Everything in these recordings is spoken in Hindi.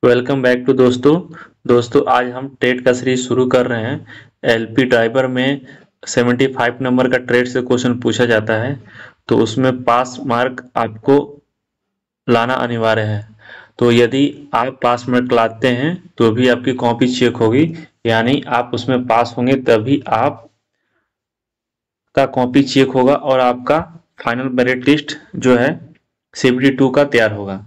वेलकम बैक टू दोस्तों आज हम ट्रेड का सीरीज शुरू कर रहे हैं। एलपी ड्राइवर में 75 नंबर का ट्रेड से क्वेश्चन पूछा जाता है, तो उसमें पास मार्क आपको लाना अनिवार्य है। तो यदि आप पास मार्क लाते हैं तो भी आपकी कॉपी चेक होगी, यानी आप उसमें पास होंगे तभी आप का कॉपी चेक होगा और आपका फाइनल मेरिट लिस्ट जो है 72 का तैयार होगा।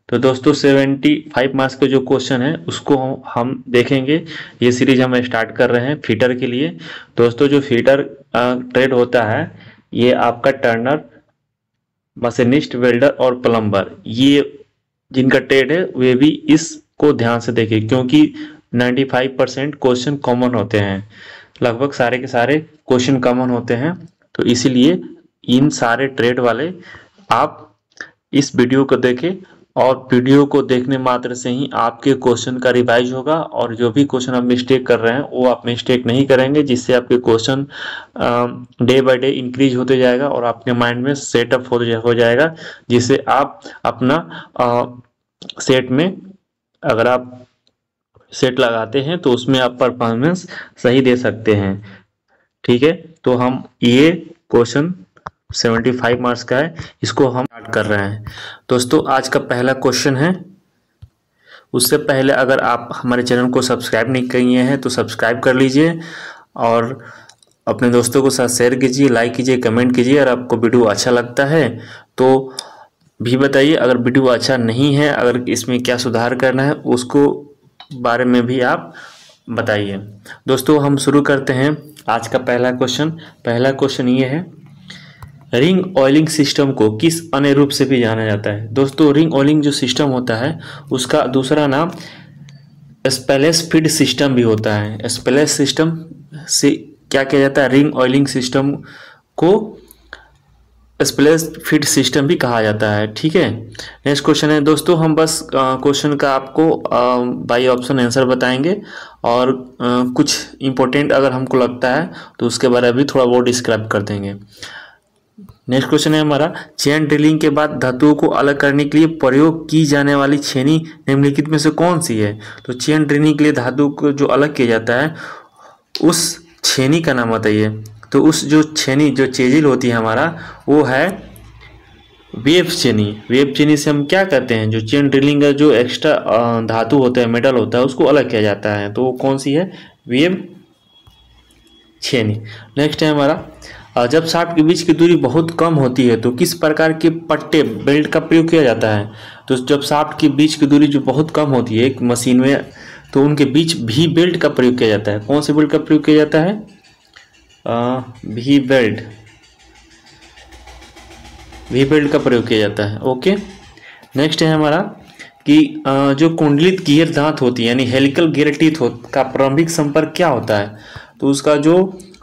तो दोस्तों 75 मार्क्स के जो क्वेश्चन है उसको हम देखेंगे। ये सीरीज हम स्टार्ट कर रहे हैं फीटर के लिए। दोस्तों जो फीटर ट्रेड होता है, ये आपका टर्नर, मशीनिस्ट, वेल्डर और प्लम्बर, ये जिनका ट्रेड है वे भी इसको ध्यान से देखें, क्योंकि 95% क्वेश्चन कॉमन होते हैं। लगभग सारे के सारे क्वेश्चन कॉमन होते हैं, तो इसीलिए इन सारे ट्रेड वाले आप इस वीडियो को देखें, और वीडियो को देखने मात्र से ही आपके क्वेश्चन का रिवाइज होगा, और जो भी क्वेश्चन आप मिस्टेक कर रहे हैं वो आप मिस्टेक नहीं करेंगे, जिससे आपके question day by day increase होते जाएगा और आपके माइंड में सेटअप हो जाएगा, जिससे आप अपना सेट में अगर आप सेट लगाते हैं तो उसमें आप परफॉर्मेंस सही दे सकते हैं। ठीक है, तो हम ये क्वेश्चन 75 मार्क्स का है, इसको हम स्टार्ट कर रहे हैं। दोस्तों आज का पहला क्वेश्चन है। उससे पहले अगर आप हमारे चैनल को सब्सक्राइब नहीं किए हैं तो सब्सक्राइब कर लीजिए, और अपने दोस्तों के साथ शेयर कीजिए, लाइक कीजिए, कमेंट कीजिए। अगर आपको वीडियो अच्छा लगता है तो भी बताइए, अगर वीडियो अच्छा नहीं है, अगर इसमें क्या सुधार करना है उसको बारे में भी आप बताइए। दोस्तों हम शुरू करते हैं आज का पहला क्वेश्चन। पहला क्वेश्चन ये है, रिंग ऑयलिंग सिस्टम को किस अन्य रूप से भी जाना जाता है। दोस्तों रिंग ऑयलिंग जो सिस्टम होता है उसका दूसरा नाम स्पेलेस फीड सिस्टम भी होता है। स्पेलेस सिस्टम से क्या किया जाता है, रिंग ऑयलिंग सिस्टम को स्पेलेस फीड सिस्टम भी कहा जाता है। ठीक है, नेक्स्ट क्वेश्चन है। दोस्तों हम बस क्वेश्चन का आपको बाई ऑप्शन आंसर बताएंगे, और कुछ इंपॉर्टेंट अगर हमको लगता है तो उसके बारे में भी थोड़ा बहुत डिस्क्राइब कर देंगे। नेक्स्ट क्वेश्चन है हमारा, चेन ड्रिलिंग के बाद धातुओं को अलग करने के लिए प्रयोग की जाने वाली छेनी निम्नलिखित में से कौन सी है। तो चेन ड्रिलिंग के लिए धातु को जो अलग किया जाता है उस छेनी का नाम बताइए। तो उस जो छेनी जो चेजिल होती है हमारा, वो है वेब छेनी। वेब छेनी से हम क्या करते हैं, जो चेन ड्रिलिंग का जो एक्स्ट्रा धातु होता है, मेटल होता है, उसको अलग किया जाता है, तो वो कौन सी है, वेब छेनी। नेक्स्ट है हमारा, जब शाफ्ट के बीच की दूरी बहुत कम होती है तो किस प्रकार के पट्टे बेल्ट का प्रयोग किया जाता है। तो जब शाफ्ट के बीच की दूरी जो बहुत कम होती है एक मशीन में, तो उनके बीच भी बेल्ट का प्रयोग किया जाता है। कौन से बेल्ट का प्रयोग किया जाता है, भी बेल्ट, भी बेल्ट का प्रयोग किया जाता है। ओके, नेक्स्ट है हमारा कि जो कुंडलित गियर दांत होती है यानी हेलिकल गियर टीथ का प्रारंभिक संपर्क क्या होता है। तो उसका जो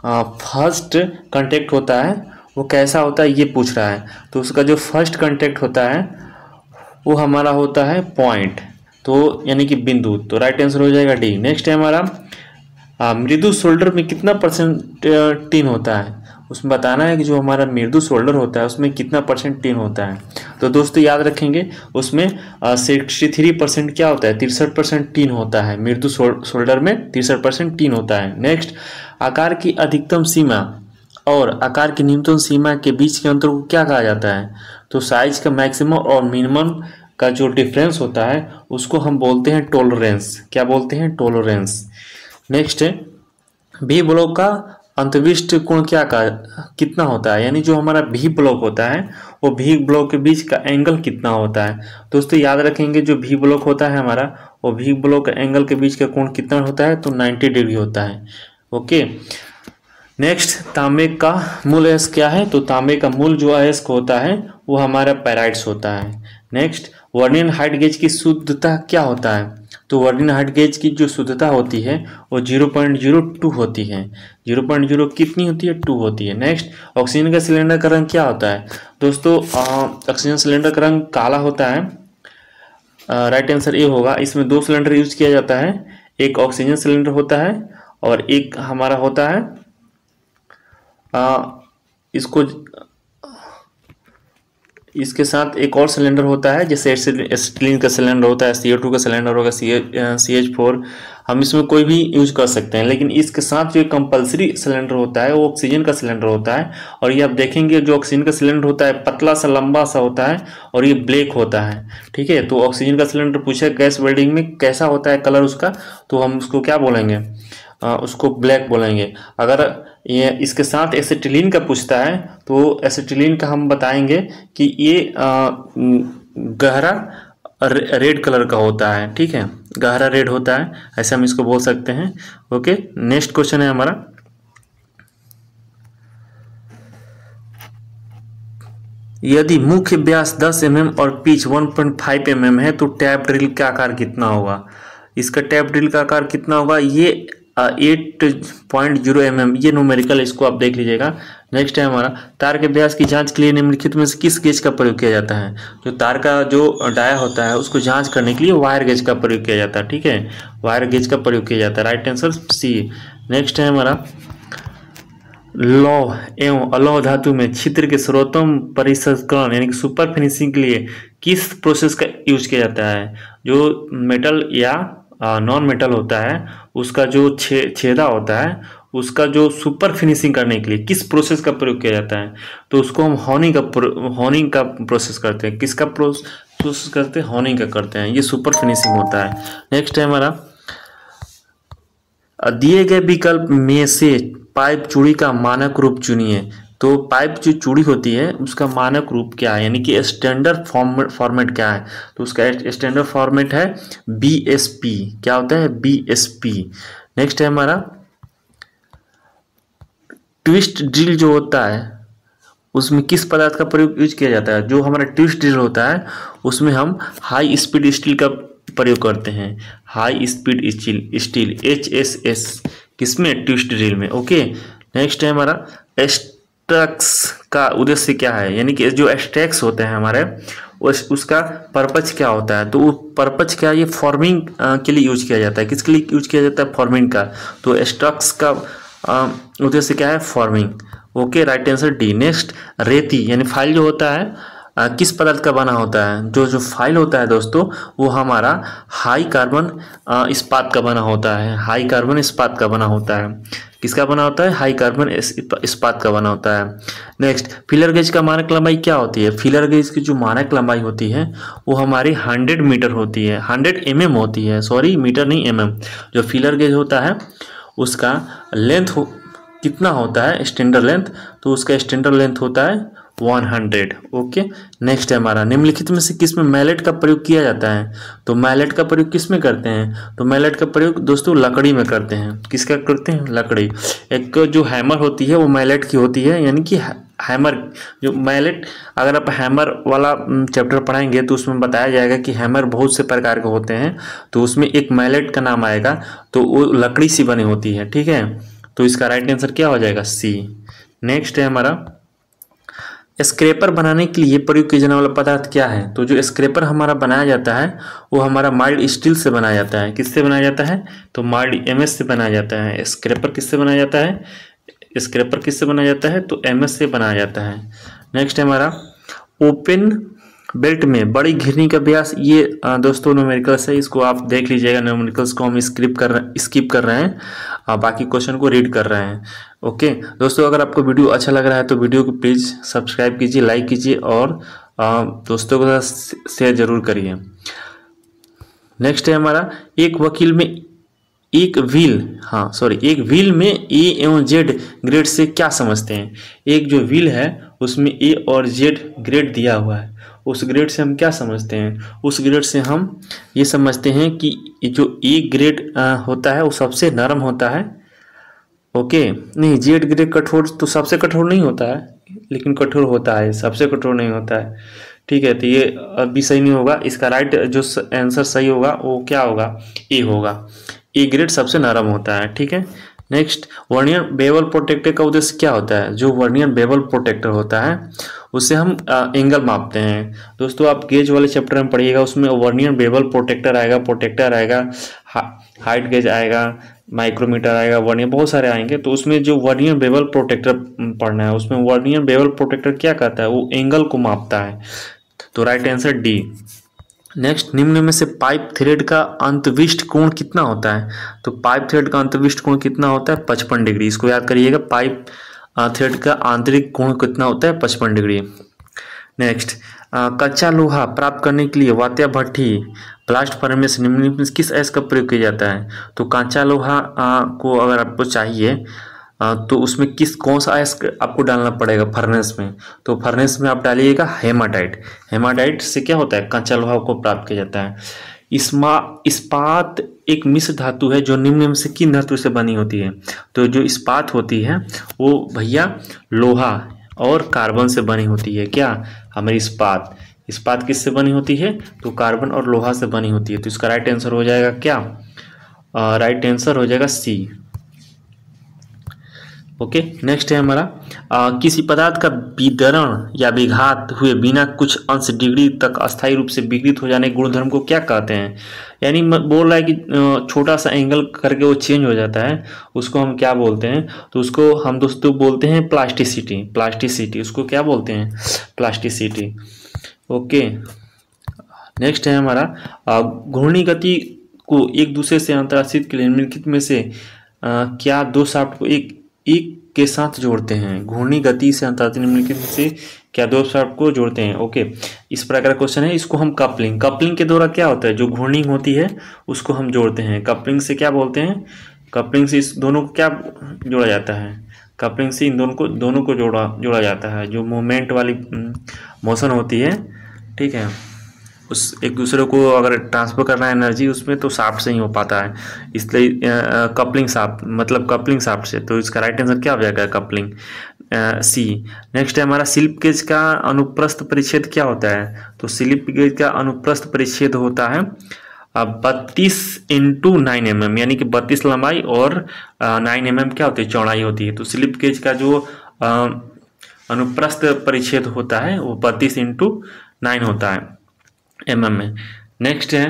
फर्स्ट कांटेक्ट होता है वो कैसा होता है ये पूछ रहा है। तो उसका जो फर्स्ट कांटेक्ट होता है वो हमारा होता है पॉइंट, तो यानी कि बिंदु। तो राइट आंसर हो जाएगा डी। नेक्स्ट है हमारा, मृदु शोल्डर में कितना परसेंट टिन होता है। उसमें बताना है कि जो हमारा मृदु शोल्डर होता है उसमें कितना परसेंट टिन होता है। तो दोस्तों याद रखेंगे उसमें 63% क्या होता है, 63% टिन होता है। मृदु शोल्डर में 63% टिन होता है। नेक्स्ट, आकार की अधिकतम सीमा और आकार की न्यूनतम सीमा के बीच के अंतर को क्या कहा जाता है। तो साइज का मैक्सिमम और मिनिमम का जो डिफरेंस होता है उसको हम बोलते हैं टॉलरेंस। क्या बोलते हैं, टॉलरेंस। नेक्स्ट है, भी ब्लॉक का अंतविष्ट कोण क्या का कितना होता है, यानी जो हमारा भी ब्लॉक होता है वो भी ब्लॉक के बीच का एंगल कितना होता है। दोस्तों याद रखेंगे जो भी ब्लॉक होता है हमारा, वो भी ब्लॉक एंगल के बीच का कोण कितना होता है, तो 90 डिग्री होता है। ओके, नेक्स्ट, तांबे का मूल अयस्क क्या है। तो तांबे का मूल जो अयस्क होता है वो हमारा पैराइट्स होता है। नेक्स्ट, वर्नियर हाइट गेज की शुद्धता क्या होता है। तो वर्नियर हाइट गेज की जो शुद्धता होती है वो 0.02 होती है। 0.0 कितनी होती है, 2 होती है। नेक्स्ट, ऑक्सीजन का सिलेंडर का रंग क्या होता है। दोस्तों ऑक्सीजन सिलेंडर का रंग काला होता है। राइट आंसर ए होगा। इसमें 2 सिलेंडर यूज किया जाता है, एक ऑक्सीजन सिलेंडर होता है और एक हमारा होता है इसको इसके साथ एक और सिलेंडर होता है, जैसे एसिटिलीन का सिलेंडर होता है, CO2 का सिलेंडर होगा, CH4, हम इसमें कोई भी यूज कर सकते हैं। लेकिन इसके साथ जो कंपलसरी सिलेंडर होता है वो ऑक्सीजन का सिलेंडर होता है। और ये आप देखेंगे जो ऑक्सीजन का सिलेंडर होता है पतला सा लंबा सा होता है और ये ब्लैक होता है। ठीक है, तो ऑक्सीजन का सिलेंडर पूछे गैस वेल्डिंग में कैसा होता है कलर उसका, तो हम उसको क्या बोलेंगे, उसको ब्लैक बोलेंगे। अगर ये इसके साथ एसिटिलीन का पूछता है तो एसिटिलीन का हम बताएंगे कि ये गहरा रेड कलर का होता है। ठीक है, गहरा रेड होता है, ऐसे हम इसको बोल सकते हैं। ओके, नेक्स्ट क्वेश्चन है हमारा, यदि मुख्य व्यास 10 mm और पिच 1.5 mm है तो टैप ड्रिल का आकार कितना होगा। इसका टैप ड्रिल का आकार कितना होगा, ये 8.0 mm, ये न्यूमेरिकल, इसको आप देख लीजिएगा। नेक्स्ट है हमारा, तार के व्यास की जांच के लिए निम्नलिखित में से किस गेज का प्रयोग किया जाता है। जो तार का जो डाया होता है उसको जांच करने के लिए वायर गेज का प्रयोग किया जाता है। ठीक है, वायर गेज का प्रयोग किया जाता है, राइट आंसर सी। नेक्स्ट है हमारा, लौह एवं अलौह धातु में छिद्र के सर्वोत्तम परिष्करण यानी कि सुपर फिनिशिंग के लिए किस प्रोसेस का यूज किया जाता है। जो मेटल या नॉन मेटल होता है उसका जो छेदा होता है उसका जो सुपर फिनिशिंग करने के लिए किस प्रोसेस का प्रयोग किया जाता है, तो उसको हम हॉनिंग का प्रोसेस करते हैं। किसका प्रोसेस करते हैं, हॉनिंग का करते हैं, ये सुपर फिनिशिंग होता है। नेक्स्ट है हमारा, दिए गए विकल्प में से पाइप चूड़ी का मानक रूप चुनिए। तो पाइप जो चूड़ी होती है उसका मानक रूप क्या है, यानी कि स्टैंडर्ड फॉर्मेट क्या है, तो उसका स्टैंडर्ड फॉर्मेट है BSP। क्या होता है, BSP। नेक्स्ट है हमारा, ट्विस्ट ड्रिल जो होता है उसमें किस पदार्थ का प्रयोग यूज किया जाता है। जो हमारा ट्विस्ट ड्रिल होता है उसमें हम हाई स्पीड स्टील का प्रयोग करते हैं, हाई स्पीड स्टील HSS, किसमें, ट्विस्ट ड्रिल में। ओके, नेक्स्ट है हमारा, स्ट्रक्स का उद्देश्य क्या है, यानी कि जो स्ट्रैक्स होते हैं हमारे उसका पर्पज क्या होता है। तो वो पर्पज क्या है, ये फॉर्मिंग के लिए यूज किया जाता है। किसके लिए यूज किया जाता है, फॉर्मिंग का। तो स्ट्रक्स का उद्देश्य क्या है, forming. Okay, right answer D. Next, रेती यानी फाइल जो होता है किस पदार्थ का बना होता है। जो फाइल होता है दोस्तों वो हमारा हाई कार्बन इस्पात का बना होता है, हाई कार्बन इस्पात का बना होता है। किसका बना होता है, हाई कार्बन इस्पात का बना होता है। नेक्स्ट, फीलर गेज का मानक लंबाई क्या होती है। फीलर गेज की जो मानक लंबाई होती है वो हमारी 100 मीटर होती है, 100 mm होती है, सॉरी मीटर नहीं mm। जो फीलर गेज होता है उसका लेंथ कितना होता है, स्टैंडर्ड लेंथ, तो उसका स्टैंडर्ड लेंथ होता है 100। ओके, नेक्स्ट है हमारा, निम्नलिखित में से किस में मैलेट का प्रयोग किया जाता है। तो मैलेट का प्रयोग किस में करते हैं, तो मैलेट का प्रयोग दोस्तों लकड़ी में करते हैं। किसका करते हैं, लकड़ी। एक जो हैमर होती है वो मैलेट की होती है, यानी कि हैमर जो मैलेट, अगर आप हैमर वाला चैप्टर पढ़ाएंगे तो उसमें बताया जाएगा कि हैमर बहुत से प्रकार के होते हैं, तो उसमें एक मैलेट का नाम आएगा, तो वो लकड़ी सी बनी होती है। ठीक है, तो इसका राइट आंसर क्या हो जाएगा, सी। नेक्स्ट है हमारा, स्क्रैपर बनाने के लिए प्रयोग किया जाने वाला पदार्थ क्या है। तो जो स्क्रैपर हमारा बनाया जाता है वो हमारा माइल्ड स्टील से बनाया जाता है। किससे बनाया जाता है, तो माइल्ड MS से बनाया जाता है। स्क्रैपर किससे बनाया जाता है, स्क्रैपर किससे बनाया जाता है, तो MS से बनाया जाता है। नेक्स्ट है हमारा, ओपन बेल्ट में बड़ी घिरनी का व्यास, ये दोस्तों न्यूमेरिकल्स है, इसको आप देख लीजिएगा। न्यूमेरिकल्स को हम स्किप कर रहे हैं, बाकी क्वेश्चन को रीड कर रहे हैं। ओके दोस्तों, अगर आपको वीडियो अच्छा लग रहा है तो वीडियो को प्लीज़ सब्सक्राइब कीजिए, लाइक कीजिए और दोस्तों के साथ शेयर जरूर करिए। नेक्स्ट है हमारा, एक व्हील में ए एवं जेड ग्रेड से क्या समझते हैं। एक जो व्हील है उसमें ए और जेड ग्रेड दिया हुआ है, उस ग्रेड से हम क्या समझते हैं, उस ग्रेड से हम ये समझते हैं कि जो ए ग्रेड होता है वो सबसे नरम होता है। ओके, नहीं, जेड ग्रेड कठोर तो सबसे कठोर नहीं होता है, लेकिन कठोर होता है, सबसे कठोर नहीं होता है। ठीक है, तो ये अभी सही नहीं होगा। इसका राइट जो आंसर सही होगा वो क्या होगा, ए होगा। ए ग्रेड सबसे नरम होता है। ठीक है, नेक्स्ट, वर्नियर बेवल प्रोटेक्टर का उद्देश्य क्या होता है? जो वर्नियर बेवल प्रोटेक्टर होता है उससे हम एंगल मापते हैं। दोस्तों आप गेज वाले चैप्टर में पढ़िएगा, उसमें वर्नियर बेवल प्रोटेक्टर आएगा, हाइट गेज आएगा, माइक्रोमीटर आएगा, वर्नियर बहुत सारे आएंगे। तो उसमें जो वर्नियर बेवल प्रोटेक्टर पढ़ना है, उसमें वर्नियर बेवल प्रोटेक्टर क्या करता है? वो एंगल को मापता है। तो राइट आंसर डी। नेक्स्ट, निम्न में से पाइप थ्रेड का अंतविष्ट कोण कितना होता है? तो पाइप थ्रेड का अंतविष्ट कोण कितना होता है? 55 डिग्री। इसको याद करिएगा, पाइप थ्रेड का आंतरिक कोण कितना होता है? 55 डिग्री। नेक्स्ट, कच्चा लोहा प्राप्त करने के लिए वात्या भट्ठी ब्लास्ट फर्नेस निम्न में किस ऐस का प्रयोग किया जाता है? तो कच्चा लोहा को अगर आपको चाहिए तो उसमें कौन सा ऐस आपको डालना पड़ेगा फर्नेस में? तो फर्नेस में आप डालिएगा हेमाटाइट। हेमाटाइट से क्या होता है? कच्चा लोहा को प्राप्त किया जाता है। इस्पात एक मिश्र धातु है जो निम्न में से किन धातु से बनी होती है? तो जो इस्पात होती है वो भैया लोहा और कार्बन से बनी होती है। क्या हमारी इस्पात किससे बनी होती है? तो कार्बन और लोहा से बनी होती है। तो इसका राइट आंसर हो जाएगा क्या? राइट आंसर हो जाएगा सी। ओके, नेक्स्ट है हमारा किसी पदार्थ का विदरण या विघात हुए बिना कुछ अंश डिग्री तक अस्थायी रूप से विकृत हो जाने के गुणधर्म को क्या कहते हैं? यानी बोल रहा है कि छोटा सा एंगल करके वो चेंज हो जाता है, उसको हम क्या बोलते हैं? तो उसको हम दोस्तों बोलते हैं प्लास्टिसिटी। उसको क्या बोलते हैं? प्लास्टिसिटी। ओके, नेक्स्ट है हमारा घूर्णी गति को एक दूसरे से अंतराश्रित के निम्नलिखित में से क्या दो शाफ्ट को एक के साथ जोड़ते हैं? घूर्णी गति से अंतराश्रित निम्नलिखित में से क्या दो शाफ्ट को जोड़ते हैं? ओके, इस प्रकार का क्वेश्चन है। इसको हम कपलिंग के द्वारा क्या होता है? जो घूर्णी होती है उसको हम जोड़ते हैं। कपलिंग से क्या बोलते हैं? कपलिंग से इस दोनों को क्या जोड़ा जाता है? कपलिंग से इन दोनों को जोड़ा जाता है। जो मूवमेंट वाली मोशन होती है, ठीक है, उस एक दूसरे को अगर ट्रांसफर करना है एनर्जी उसमें, तो शाफ्ट से ही हो पाता है। इसलिए कपलिंग शाफ्ट से। तो इसका राइट आंसर क्या हो जाएगा? कपलिंग, सी। नेक्स्ट है हमारा स्लिप गेज का अनुप्रस्थ परिच्छेद क्या होता है? तो स्लिप गेज का अनुप्रस्थ परिच्छेद होता है 32 × 9 mm, यानी कि 32 लंबाई और 9 mm क्या होती है? चौड़ाई होती है। तो स्लिप गेज का जो अनुप्रस्थ परिच्छेद होता है वो 32 × 9 होता है mm में। नेक्स्ट है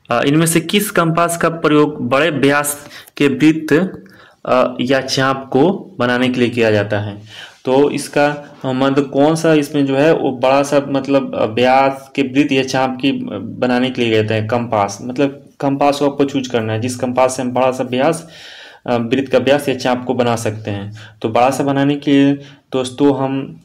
इनमें से किस कंपास का प्रयोग बड़े व्यास के वृत्त या चाप को बनाने के लिए किया जाता है? तो इसका मतलब कौन सा इसमें जो है वो बड़ा सा मतलब व्यास के वृत्त या चाप की बनाने के लिए कहते हैं? कंपास। मतलब कंपास को आपको चूज करना है जिस कंपास से हम बड़ा सा व्यास, वृत्त का व्यास या चाप को बना सकते हैं। तो बड़ा सा बनाने के लिए दोस्तों हम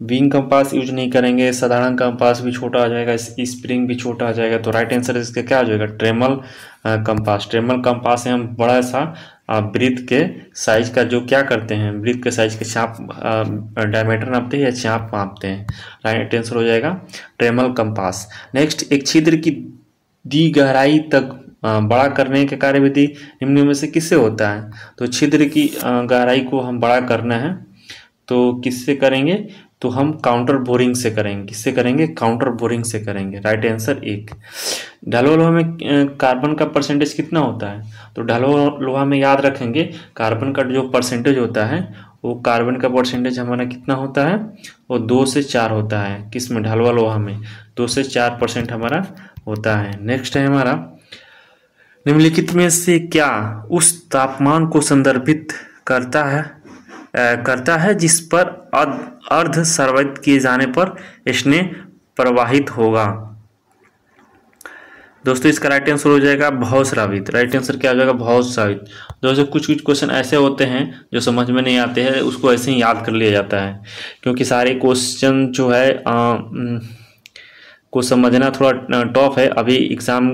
विंग कंपास यूज नहीं करेंगे, साधारण कंपास भी छोटा आ जाएगा, स्प्रिंग भी छोटा आ जाएगा। तो राइट आंसर इसका क्या हो जाएगा? ट्रेमल कंपास से हम बड़ा सा वृत्त के साइज का जो क्या करते हैं, वृत्त के साइज के चाप डायमीटर नापते हैं या चाप मापते हैं। राइट आंसर हो जाएगा ट्रेमल कंपास। नेक्स्ट, एक छिद्र की दी गहराई तक बड़ा करने का कार्यविधि निम्न में से किससे होता है? तो छिद्र की गहराई को हम बड़ा करना है तो किससे करेंगे? तो हम काउंटर बोरिंग से करेंगे। किससे करेंगे? काउंटर बोरिंग से करेंगे। राइट आंसर एक। ढलुआ लोहा में कार्बन का परसेंटेज कितना होता है? तो ढलुआ लोहा में याद रखेंगे कार्बन का जो परसेंटेज होता है वो कार्बन का परसेंटेज हमारा कितना होता है? वो 2 से 4 होता है। किस में? ढलुआ लोहा में 2 से 4% हमारा होता है। नेक्स्ट है हमारा निम्नलिखित में से क्या उस तापमान को संदर्भित करता है जिस पर अर्ध संवर्धित किए जाने पर स्नेह प्रवाहित होगा? दोस्तों इसका राइट आंसर हो जाएगा भवस्रावित। राइट आंसर क्या हो जाएगा? भवस्रावित। दोस्तों कुछ क्वेश्चन ऐसे होते हैं जो समझ में नहीं आते हैं, उसको ऐसे ही याद कर लिया जाता है, क्योंकि सारे क्वेश्चन जो है को समझना थोड़ा टफ है। अभी एग्जाम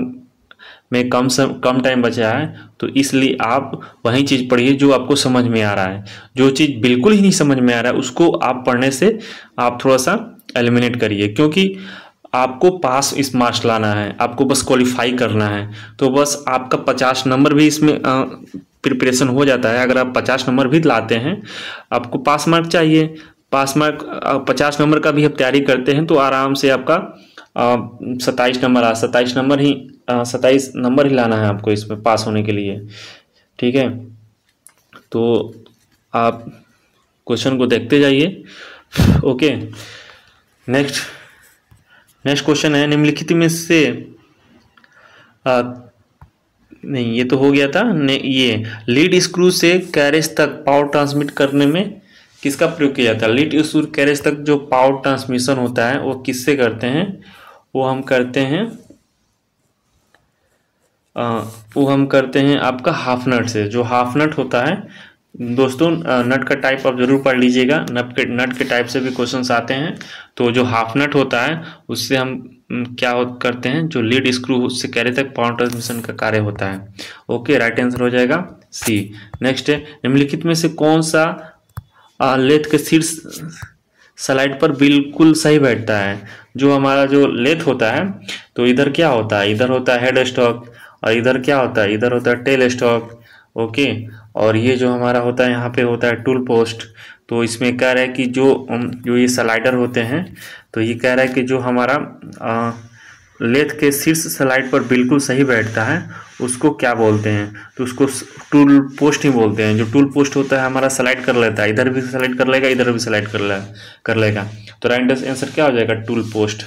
में कम टाइम बचा है, तो इसलिए आप वही चीज़ पढ़िए जो आपको समझ में आ रहा है। जो चीज़ बिल्कुल ही नहीं समझ में आ रहा है उसको आप पढ़ने से आप थोड़ा सा एलिमिनेट करिए, क्योंकि आपको पास इस मार्क्स लाना है, आपको बस क्वालिफाई करना है। तो बस आपका 50 नंबर भी इसमें प्रिपरेशन हो जाता है। अगर आप 50 नंबर भी लाते हैं, आपको पास मार्क चाहिए। पास मार्क 50 नंबर का भी आप तैयारी करते हैं तो आराम से आपका 27 नंबर 27 नंबर ही लाना है आपको इसमें पास होने के लिए। ठीक है, तो आप क्वेश्चन को देखते जाइए। ओके, नेक्स्ट क्वेश्चन है, निम्नलिखित में से नहीं, ये तो हो गया था। ये लीड स्क्रू से कैरेज तक पावर ट्रांसमिट करने में किसका प्रयोग किया जाता है? लीड स्क्रू कैरेज तक जो पावर ट्रांसमिशन होता है वो किससे करते हैं? वो हम करते हैं आपका हाफ नट से। जो हाफ नट होता है दोस्तों, नट का टाइप आप जरूर पढ़ लीजिएगा, नट के टाइप से भी क्वेश्चंस आते हैं। तो जो हाफ नट होता है उससे हम क्या करते हैं, जो लीड स्क्रू से कैरेज तक पावर ट्रांसमिशन का कार्य होता है। ओके, राइट आंसर हो जाएगा सी। नेक्स्ट है, निम्नलिखित में से कौन सा लेथ के शीर्ष स्लाइड पर बिल्कुल सही बैठता है? जो हमारा जो लेथ होता है, तो इधर क्या होता है, इधर होता है हेड स्टॉक, और इधर क्या होता है, इधर होता है टेल स्टॉक। ओके, और ये जो हमारा होता है यहाँ पे होता है टूल पोस्ट। तो इसमें कह रहा है कि जो ये स्लाइडर होते हैं, तो ये कह रहा है कि जो हमारा लेथ के शीर्ष स्लाइड पर बिल्कुल सही बैठता है उसको क्या बोलते हैं? तो उसको टूल पोस्ट ही बोलते हैं। जो टूल पोस्ट होता है हमारा स्लाइड कर लेता है, इधर भी स्लाइड कर लेगा, इधर भी स्लाइड कर लेगा। तो राइट आंसर क्या हो जाएगा? Tool post.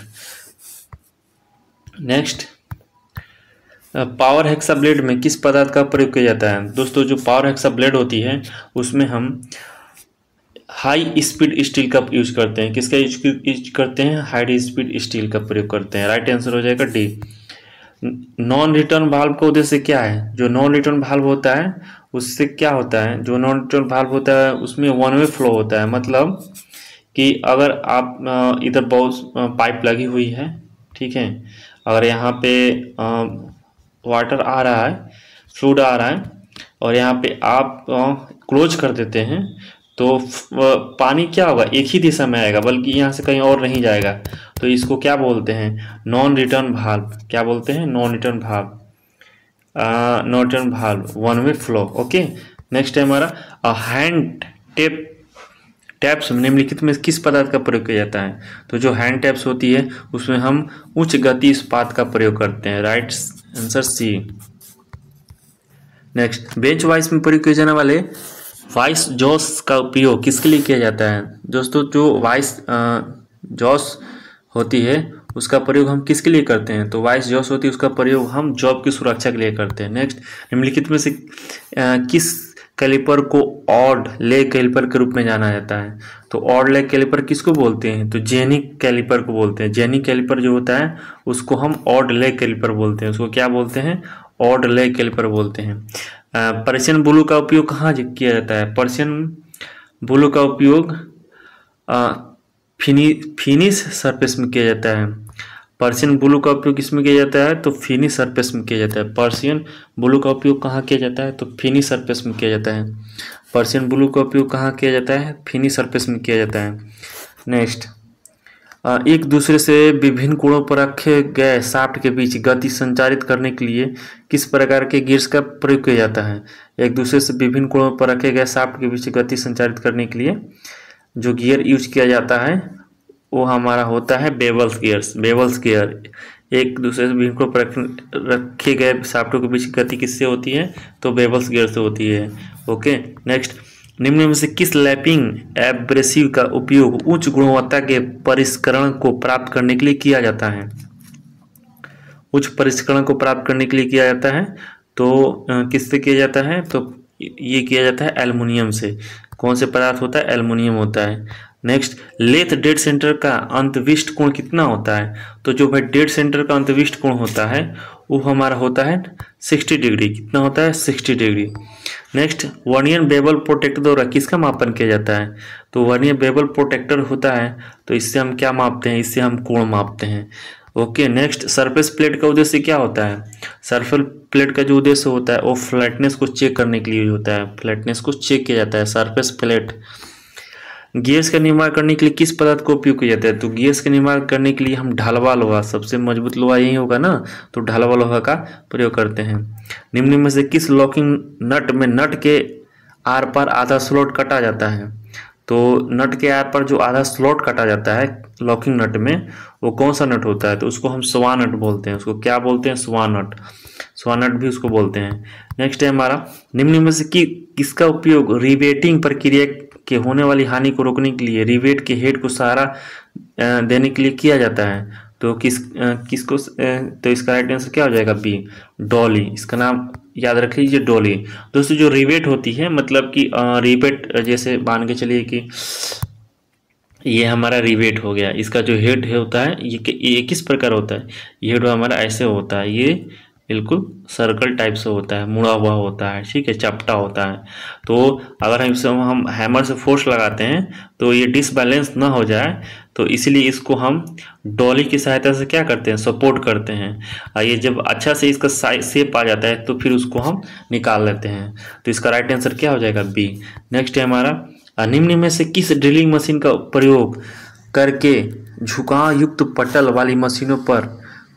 Next, power hexa blade में किस पदार्थ का प्रयोग किया जाता है? दोस्तों, जो पावर हेक्सा ब्लेड होती है उसमें हम हाई स्पीड स्टील का यूज करते हैं। किसका यूज करते हैं? हाई स्पीड स्टील का प्रयोग करते हैं। राइट आंसर हो जाएगा डी। नॉन रिटर्न वाल्व का उद्देश्य क्या है? जो नॉन रिटर्न वाल्व होता है उससे क्या होता है, जो नॉन रिटर्न वाल्व होता है उसमें वन वे फ्लो होता है। मतलब कि अगर आप इधर बहुत पाइप लगी हुई है, ठीक है, अगर यहाँ पे वाटर आ रहा है, फ्लूइड आ रहा है, और यहाँ पे आप क्लोज कर देते हैं, तो पानी क्या होगा, एक ही दिशा में आएगा, बल्कि यहाँ से कहीं और नहीं जाएगा। तो इसको क्या बोलते हैं? Non return valve. क्या बोलते हैं? Non return valve, one way flow. Okay, next है हमारा हैंड टैप्स निम्नलिखित में किस पदार्थ का प्रयोग किया जाता है? तो जो हैंड टैप्स होती है उसमें हम उच्च गति इस्पात का प्रयोग करते हैं। Right answer C. Next, bench vice में प्रयोग किए जाने वाले वाइस जॉस का उपयोग किसके लिए किया जाता है? दोस्तों, जो वाइस जॉस होती है उसका प्रयोग हम किसके लिए करते हैं? तो वाइस जॉस होती है उसका प्रयोग हम जॉब की सुरक्षा के लिए करते हैं। नेक्स्ट, निम्नलिखित में से किस कैलिपर को ऑड ले कैलिपर के रूप में जाना जाता है? तो ऑड ले कैलिपर किसको बोलते हैं? तो जेनिक कैलिपर को बोलते हैं। जेनिक कैलिपर जो होता है उसको हम ऑड ले कैलिपर बोलते हैं। उसको क्या बोलते हैं? ऑड ले कैलिपर बोलते हैं। पर्शियन ब्लू का उपयोग कहाँ किया जाता है? पर्शियन ब्लू का उपयोग फिनिश सरफेस में किया जाता है। पर्शियन ब्लू का उपयोग किसमें किया जाता है? तो फिनिश सरफेस में किया जाता है। पर्शियन ब्लू का उपयोग कहाँ किया जाता है? तो फिनिश सरफेस में किया जाता है। पर्शियन ब्लू का उपयोग कहाँ किया जाता है? फिनिश सरफेस में किया जाता है। नेक्स्ट, एक दूसरे से विभिन्न कोणों पर रखे गए शाफ्ट के बीच गति संचारित करने के लिए किस प्रकार के गियर्स का प्रयोग किया जाता है? एक दूसरे से विभिन्न कोणों पर रखे गए शाफ्ट के बीच गति संचारित करने के लिए जो गियर यूज किया जाता है वो हमारा होता है बेवल्स गियर। एक दूसरे से विभिन्न कोणों पर रखे गए शाफ्टों के बीच गति किससे होती है? तो बेवल्स गियर से होती है। ओके, नेक्स्ट, निम्न में से किस लैपिंग एब्रेसिव का उपयोग उच्च गुणवत्ता के परिष्करण को प्राप्त करने के लिए किया जाता है? उच्च परिष्करण को प्राप्त करने के लिए किया जाता है, तो किससे किया जाता है? तो ये किया जाता है एल्युमिनियम से। कौन से पदार्थ होता है? एल्युमिनियम होता है। नेक्स्ट, लेथ डेड सेंटर का अंतविष्ट कोण कितना होता है? तो जो भाई डेड सेंटर का अंतविष्ट कोण होता है वो हमारा होता है 60 डिग्री। कितना होता है? 60 degree. Next, vernier bevel protector द्वारा किसका मापन किया जाता है? तो वर्नियर बेवल प्रोटेक्टर होता है, तो इससे हम क्या मापते हैं? इससे हम कोण मापते हैं। ओके, नेक्स्ट, सरफेस प्लेट का उद्देश्य क्या होता है? सरफेस प्लेट का जो उद्देश्य होता है वो फ्लैटनेस को चेक करने के लिए होता है। फ्लैटनेस को चेक किया जाता है सरफेस प्लेट। गियर्स का निर्माण करने के लिए किस पदार्थ का उपयोग किया जाता है? तो गियर्स का निर्माण करने के लिए हम ढालवा लोहा, सबसे मजबूत लोहा यही होगा ना, तो ढालवा लोहा का प्रयोग करते हैं। निम्न में से किस लॉकिंग नट में नट के आर पार आधा स्लॉट कटा जाता है? तो नट के आर पर जो आधा स्लॉट काटा जाता है लॉकिंग नट में, वो कौन सा नट होता है? तो उसको हम स्वा नट बोलते हैं। उसको क्या बोलते हैं? स्वा नट। स्वा नट भी उसको बोलते हैं। नेक्स्ट है हमारा, निम्न में से किसका उपयोग रिवेटिंग प्रक्रिया के होने वाली हानि को रोकने के लिए रिवेट के हेड को सहारा देने के लिए किया जाता है? तो किसको तो इसका राइट आंसर क्या हो जाएगा? बी, डॉली। इसका नाम याद रख लीजिए, डॉली। दोस्तों जो रिवेट होती है, मतलब कि रिवेट जैसे मान के चलिए कि ये हमारा रिवेट हो गया, इसका जो हेड है होता है ये किस प्रकार होता है? ये हेड हमारा ऐसे होता है, ये बिल्कुल सर्कल टाइप से होता है, मुड़ा हुआ होता है, ठीक है, चपटा होता है। तो अगर हम हैमर से फोर्स लगाते हैं तो ये डिसबैलेंस ना हो जाए, तो इसलिए इसको हम डॉली की सहायता से क्या करते हैं? सपोर्ट करते हैं। और ये जब अच्छा से इसका शेप आ जाता है तो फिर उसको हम निकाल लेते हैं। तो इसका राइट आंसर क्या हो जाएगा? बी। नेक्स्ट है हमारा, निम्न में से किस ड्रिलिंग मशीन का प्रयोग करके झुकाव युक्त पटल वाली मशीनों पर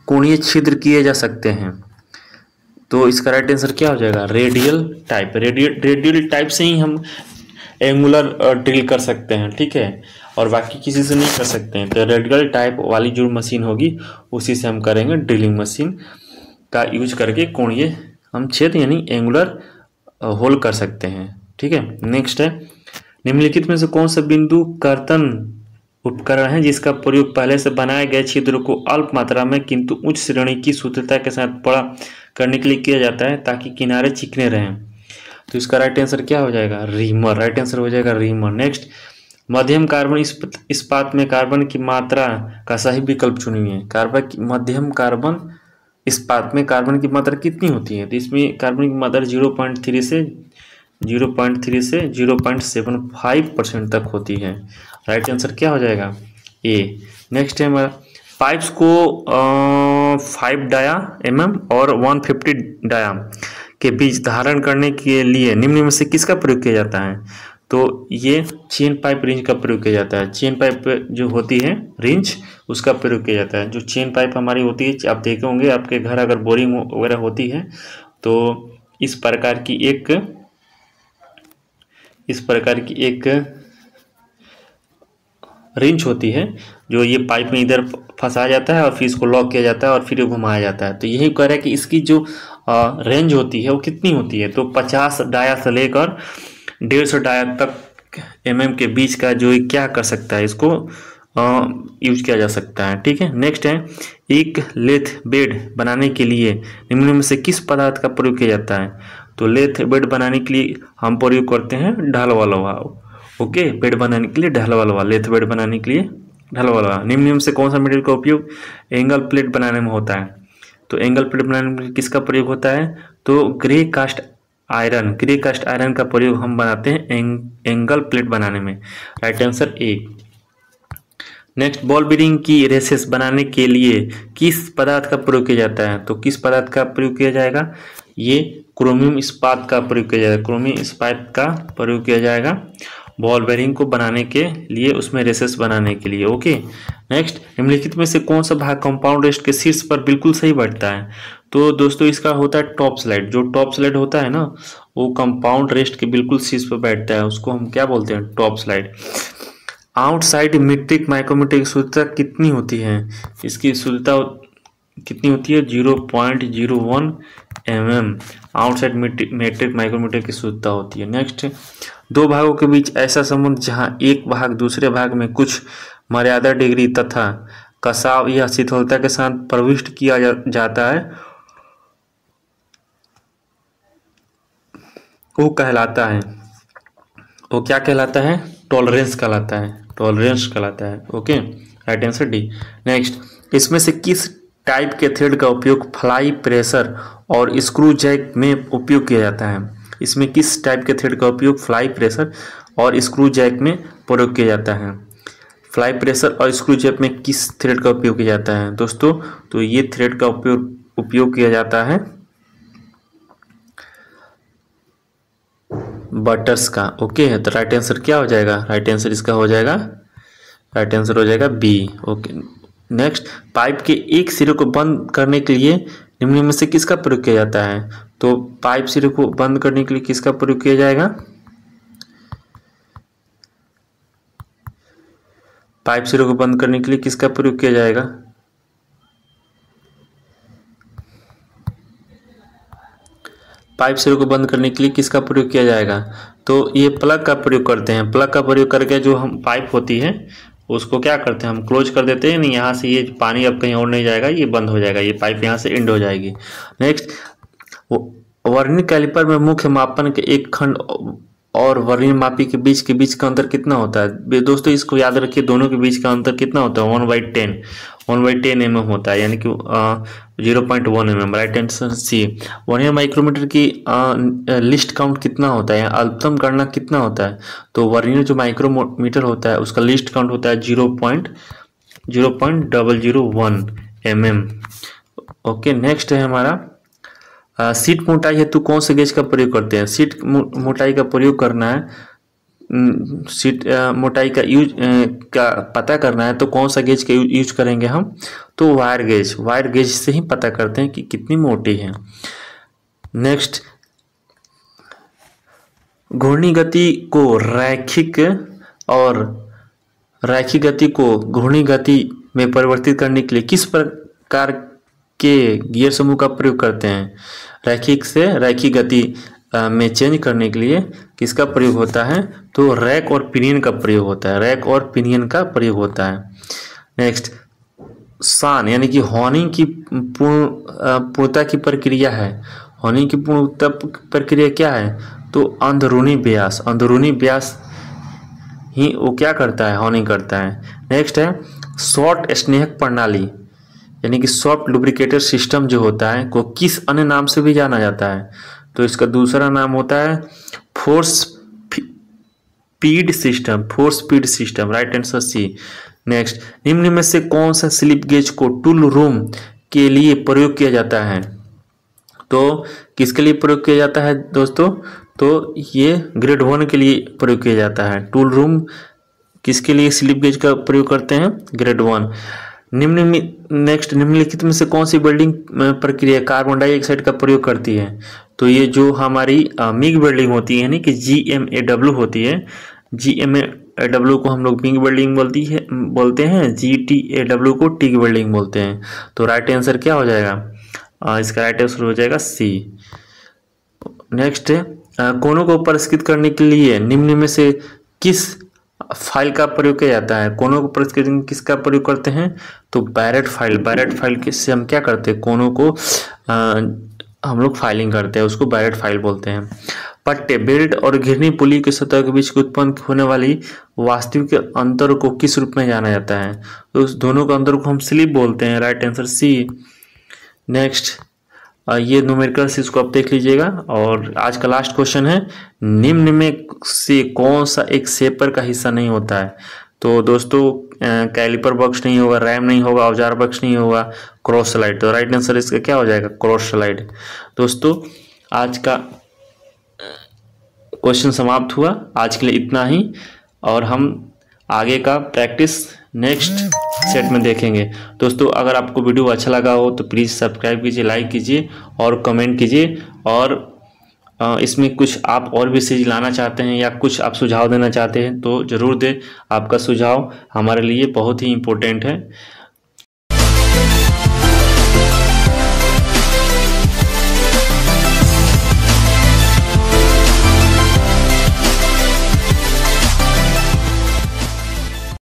कोणीय छिद्र किए जा सकते हैं? तो इसका राइट आंसर क्या हो जाएगा? Radial type. रेडियल टाइप से ही हम एंगुलर ड्रिल कर सकते हैं, ठीक है, और बाकी किसी से नहीं कर सकते हैं। तो रेडियल टाइप वाली जो मशीन होगी उसी से हम करेंगे, ड्रिलिंग मशीन का यूज करके कोणीय हम छेद यानी एंगुलर होल कर सकते हैं, ठीक है। नेक्स्ट है, निम्नलिखित में से कौन सा बिंदु कर्तन उपकरण है जिसका प्रयोग पहले से बनाए गए छिद्र को अल्प मात्रा में किंतु उच्च श्रेणी की शुद्धता के साथ बड़ा करने के लिए किया जाता है ताकि किनारे चिकने रहें? तो इसका राइट आंसर क्या हो जाएगा? रीमर। राइट आंसर हो जाएगा रीमर। नेक्स्ट, मध्यम कार्बन इस्पात में कार्बन की मात्रा का सही विकल्प चुनिए। मध्यम कार्बन इस्पात में कार्बन की मात्रा कितनी होती है? तो इसमें कार्बन की मात्रा 0.3 से 0.75% तक होती है। राइट आंसर क्या हो जाएगा? ए। नेक्स्ट है हमारा, पाइप्स को 5 डाया और 150 डाया के बीच धारण करने के लिए निम्न में से किसका प्रयोग किया जाता है? तो ये चेन पाइप रिंच का प्रयोग किया जाता है। चेन पाइप जो होती है रिंच, उसका प्रयोग किया जाता है। जो चेन पाइप हमारी होती है, आप देखे होंगे आपके घर अगर बोरिंग वगैरह होती है तो इस प्रकार की एक रिंच होती है जो ये पाइप में इधर फंसाया जाता है और फिर इसको लॉक किया जाता है और फिर घुमाया जाता है। तो यही कह रहा है कि इसकी जो रेंज होती है वो कितनी होती है? तो 50 डाया से लेकर 150 डाया तक के बीच का जो क्या कर सकता है, इसको यूज किया जा सकता है, ठीक है। नेक्स्ट है, एक लेथ बेड बनाने के लिए निम्न में से किस पदार्थ का प्रयोग किया जाता है? तो लेथ बेड बनाने के लिए हम प्रयोग करते हैं ढलवा लोहा। ओके, बेड बनाने के लिए ढलवा लोहा, लेथ बेड बनाने के लिए ढलवा लोहा। निम्न में से कौन सा मटेरियल का उपयोग एंगल प्लेट बनाने में होता है? तो एंगल प्लेट बनाने में किसका प्रयोग होता है? तो ग्रे कास्ट आयरन का प्रयोग हम बनाते हैं एंगल प्लेट बनाने में। Right answer A. Next, ball bearing की रेसेस बनाने के लिए किस पदार्थ का प्रयोग किया जाता है? तो किस पदार्थ का प्रयोग किया जाएगा? ये क्रोमियम इस्पात का प्रयोग किया जाएगा। क्रोमियम इस्पात का प्रयोग किया जाएगा बॉल बेरिंग को बनाने के लिए, उसमें रेसेस बनाने के लिए। ओके। नेक्स्ट, निम्नलिखित में से कौन सा भाग कंपाउंड रेस्ट के शीर्ष पर बिल्कुल सही बैठता है? तो दोस्तों इसका होता है टॉप स्लाइड। जो टॉप स्लाइड होता है ना, वो कंपाउंड रेस्ट के बिल्कुल शीर्ष पर बैठता है, उसको हम क्या बोलते हैं? Top slide. Outside metric micrometer की शुद्धता कितनी होती है? इसकी शुद्धता कितनी होती है? 0.01 mm आउटसाइड मीट्रिक माइक्रोमीटर की शुद्धता होती है। नेक्स्ट, दो भागों के बीच ऐसा संबंध जहां एक भाग दूसरे भाग में कुछ मर्यादा डिग्री तथा कसाव या शिथिलता के साथ प्रविष्ट किया जाता है, वो कहलाता है, वो क्या कहलाता है? टॉलरेंस कहलाता है, टॉलरेंस कहलाता है। Okay, right answer D. Next, इसमें से किस टाइप के थ्रेड का उपयोग फ्लाई प्रेशर और स्क्रू जैक में उपयोग किया जाता है? इसमें किस टाइप के थ्रेड का उपयोग फ्लाई प्रेशर और स्क्रू जैक में प्रयोग किया जाता है? फ्लाई प्रेशर और स्क्रू जैक में किस थ्रेड का उपयोग किया जाता है दोस्तों? तो ये थ्रेड का उपयोग किया जाता है बटर्स का। ओके, तो राइट आंसर क्या हो जाएगा? राइट आंसर इसका हो जाएगा, राइट आंसर हो जाएगा बी। ओके। नेक्स्ट, पाइप के एक सिरे को बंद करने के लिए निम्न में से किसका प्रयोग किया जाता है? तो पाइप सिरे को बंद करने के लिए किसका प्रयोग किया जाएगा? पाइप सिरों को बंद करने के लिए किसका प्रयोग किया जाएगा? पाइप सिरों को बंद करने के लिए किसका प्रयोग किया जाएगा? तो ये प्लग का प्रयोग करते हैं। प्लग का प्रयोग करके जो हम पाइप होती है उसको क्या करते हैं, हम क्लोज कर देते हैं। नहीं, यहाँ से ये पानी अब कहीं और नहीं जाएगा, ये बंद हो जाएगा, ये पाइप यहाँ से एंड हो जाएगी। नेक्स्ट, वर्नियर कैलिपर में मुख्य मापन के एक खंड और वर्नियर मापी के बीच का अंतर कितना होता है? दोस्तों इसको याद रखिए, दोनों के बीच का अंतर कितना होता है? 1/10 mm होता है, यानी कि 0.1 mm। Right answer C. Vernier micrometer की लिस्ट काउंट कितना होता है, अल्पतम गणना कितना होता है? तो वर्नियर जो माइक्रोमीटर होता है उसका लिस्ट काउंट होता है 0.001 mm। ओके, नेक्स्ट है हमारा सीट मोटाई हेतु कौन से गेज का प्रयोग करते हैं? सीट मोटाई का प्रयोग करना है, सीट मोटाई का यूज का पता करना है तो कौन सा गेज का यूज करेंगे हम? तो वायर गेज से ही पता करते हैं कि कितनी मोटी है। नेक्स्ट, घूर्णी गति को रैखिक गति को घूर्णी गति में परिवर्तित करने के लिए किस प्रकार के गियर समूह का प्रयोग करते हैं? रैखिक से रैखिक गति में चेंज करने के लिए किसका प्रयोग होता है? तो रैक और पिनियन का प्रयोग होता है। नेक्स्ट, शान यानी कि हॉर्निंग की पूर्णता की प्रक्रिया है। हॉर्निंग की पूर्णता प्रक्रिया क्या है? तो अंदरूनी व्यास ही वो क्या करता है? हॉर्निंग करता है। नेक्स्ट है शॉर्ट स्नेहक प्रणाली यानी कि सॉफ्ट लुब्रिकेटर सिस्टम जो होता है को किस अन्य नाम से भी जाना जाता है? तो इसका दूसरा नाम होता है force speed system. Right answer C. Next, निम्न में से कौन सा स्लिप गेज को टूल रूम के लिए प्रयोग किया जाता है? तो किसके लिए प्रयोग किया जाता है दोस्तों? तो ये ग्रेड 1 के लिए प्रयोग किया जाता है। टूल रूम किसके लिए स्लिप गेज का प्रयोग करते हैं? ग्रेड 1। निम्नलिखित में से कौन सी वेल्डिंग प्रक्रिया कार्बन डाइऑक्साइड का प्रयोग करती है? तो ये जो हमारी मिग वेल्डिंग होती है यानी कि GMAW होती है। GMAW को हम लोग मिग वेल्डिंग बोलते हैं, GTAW को टिग वेल्डिंग बोलते हैं। तो राइट आंसर क्या हो जाएगा? इसका राइट आंसर हो जाएगा सी। नेक्स्ट, कोनों को परिष्कृत करने के लिए निम्न में से किस फाइल का प्रयोग किया जाता है? कोनों को परिष्कृत करने किसका प्रयोग करते हैं? तो बैरेट फाइल से हम क्या करते हैं? कोनों को हम लोग फाइलिंग करते हैं, उसको बैरेट फाइल बोलते हैं। पट्टे, बेल्ट और घिरनी पुली के सतह के बीच उत्पन्न होने वाली वास्तविक अंतर को किस रूप में जाना जाता है? तो उस दोनों का अंतर को हम स्लिप बोलते हैं। Right answer C. नेक्स्ट, ये न्यूमेरिकल्स इसको आप देख लीजिएगा। और आज का लास्ट क्वेश्चन है, निम्न में से कौन सा एक शेपर का हिस्सा नहीं होता है? तो दोस्तों कैलिपर बॉक्स नहीं होगा, रैम नहीं होगा, औजार बॉक्स नहीं होगा, क्रॉस स्लाइड। तो राइट आंसर इसका क्या हो जाएगा? Cross slide. दोस्तों आज का क्वेश्चन समाप्त हुआ। आज के लिए इतना ही, और हम आगे का प्रैक्टिस नेक्स्ट सेट में देखेंगे। दोस्तों अगर आपको वीडियो अच्छा लगा हो तो प्लीज़ सब्सक्राइब कीजिए, लाइक कीजिए और कमेंट कीजिए। और इसमें कुछ आप और भी चीज़ लाना चाहते हैं या कुछ आप सुझाव देना चाहते हैं तो ज़रूर दें। आपका सुझाव हमारे लिए बहुत ही इम्पोर्टेंट है।